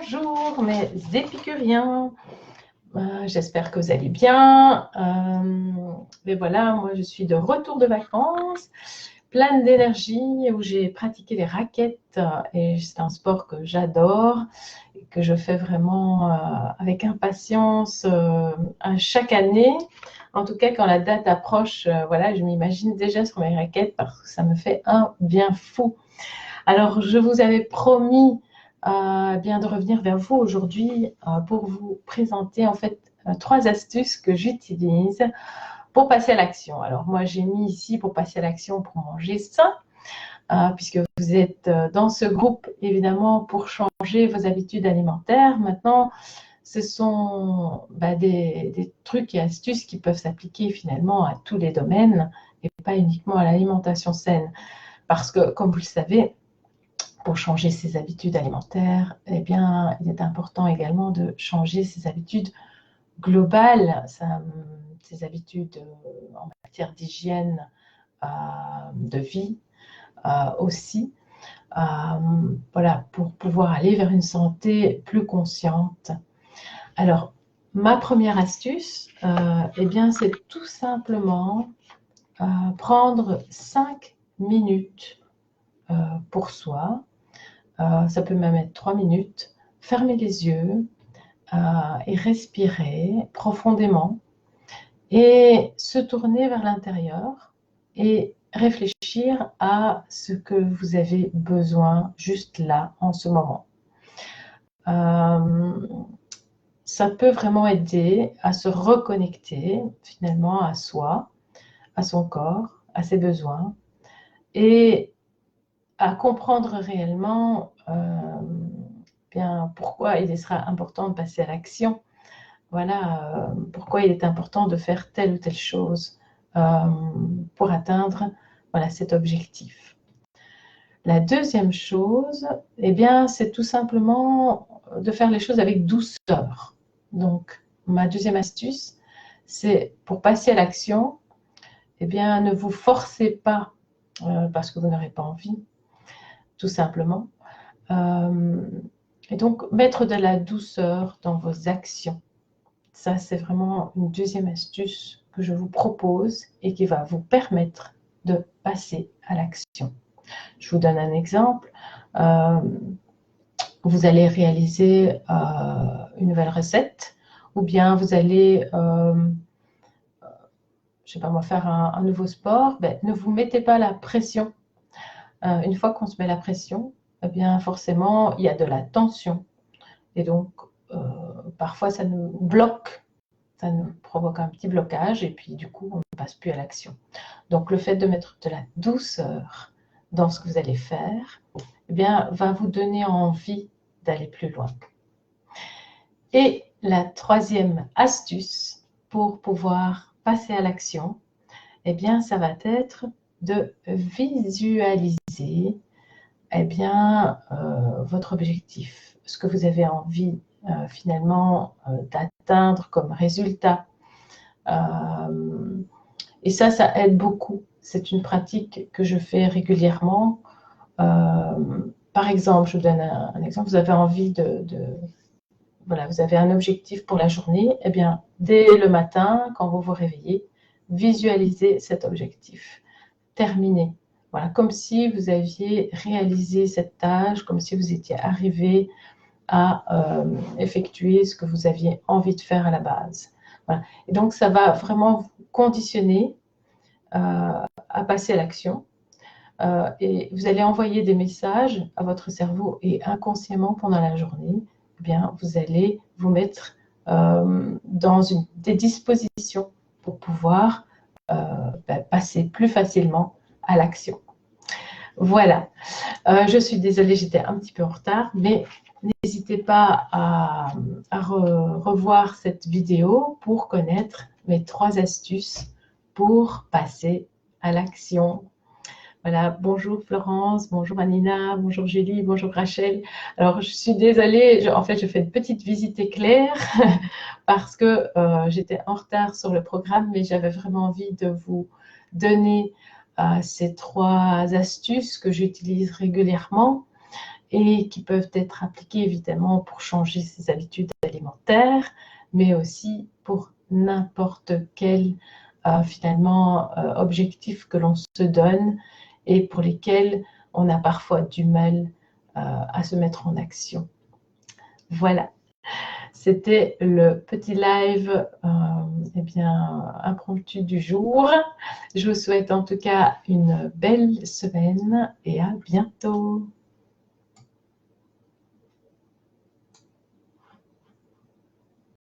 Bonjour mes épicuriens, j'espère que vous allez bien. Mais voilà, moi je suis de retour de vacances, pleine d'énergie, où j'ai pratiqué les raquettes et c'est un sport que j'adore et que je fais vraiment avec impatience à chaque année. En tout cas, quand la date approche, voilà, je m'imagine déjà sur mes raquettes parce que ça me fait un bien fou. Alors, je vous avais promis bien de revenir vers vous aujourd'hui pour vous présenter en fait 3 astuces que j'utilise pour passer à l'action. Alors, moi, j'ai mis ici pour passer à l'action pour manger sain, puisque vous êtes dans ce groupe, évidemment, pour changer vos habitudes alimentaires. Maintenant, ce sont des trucs et astuces qui peuvent s'appliquer finalement à tous les domaines et pas uniquement à l'alimentation saine. Parce que, comme vous le savez, pour changer ses habitudes alimentaires, eh bien, il est important également de changer ses habitudes globales, ses habitudes en matière d'hygiène, de vie aussi, voilà, pour pouvoir aller vers une santé plus consciente. Alors, ma première astuce, eh bien, c'est tout simplement prendre 5 minutes pour soi. Ça peut même être 3 minutes, fermer les yeux et respirer profondément et se tourner vers l'intérieur et réfléchir à ce que vous avez besoin juste là, en ce moment. Ça peut vraiment aider à se reconnecter finalement à soi, à son corps, à ses besoins et à comprendre réellement bien pourquoi il sera important de passer à l'action. Voilà, pourquoi il est important de faire telle ou telle chose pour atteindre voilà, cet objectif. La deuxième chose, eh bien, c'est tout simplement de faire les choses avec douceur. Donc, ma deuxième astuce, c'est pour passer à l'action, eh bien, ne vous forcez pas parce que vous n'aurez pas envie, tout simplement. Et donc, mettre de la douceur dans vos actions. Ça, c'est vraiment une deuxième astuce que je vous propose et qui va vous permettre de passer à l'action. Je vous donne un exemple. Vous allez réaliser une nouvelle recette ou bien vous allez, je sais pas moi, faire un nouveau sport. Ben, ne vous mettez pas la pression. Une fois qu'on se met la pression, eh bien forcément, il y a de la tension. Et donc, parfois, ça nous bloque, ça nous provoque un petit blocage et puis du coup, on ne passe plus à l'action. Donc, le fait de mettre de la douceur dans ce que vous allez faire, eh bien, va vous donner envie d'aller plus loin. Et la troisième astuce pour pouvoir passer à l'action, eh bien, ça va être de visualiser eh bien, votre objectif, ce que vous avez envie finalement d'atteindre comme résultat. Et ça aide beaucoup. C'est une pratique que je fais régulièrement. Par exemple, je vous donne un exemple, vous avez envie voilà, vous avez un objectif pour la journée, eh bien, dès le matin, quand vous vous réveillez, visualisez cet objectif. Terminez. Voilà, comme si vous aviez réalisé cette tâche, comme si vous étiez arrivé à effectuer ce que vous aviez envie de faire à la base. Voilà. Et donc, ça va vraiment vous conditionner à passer à l'action. Et vous allez envoyer des messages à votre cerveau et inconsciemment pendant la journée, eh bien, vous allez vous mettre dans des dispositions pour pouvoir passer plus facilement à l'action. Voilà, je suis désolée, j'étais un petit peu en retard, mais n'hésitez pas à revoir cette vidéo pour connaître mes 3 astuces pour passer à l'action. Voilà, bonjour Florence, bonjour Anina, bonjour Julie, bonjour Rachel. Alors, je suis désolée, en fait, je fais une petite visite éclair parce que j'étais en retard sur le programme, mais j'avais vraiment envie de vous donner ces 3 astuces que j'utilise régulièrement et qui peuvent être appliquées évidemment pour changer ses habitudes alimentaires, mais aussi pour n'importe quel finalement objectif que l'on se donne et pour lesquels on a parfois du mal à se mettre en action. Voilà, c'était le petit live impromptu du jour. Je vous souhaite en tout cas une belle semaine et à bientôt.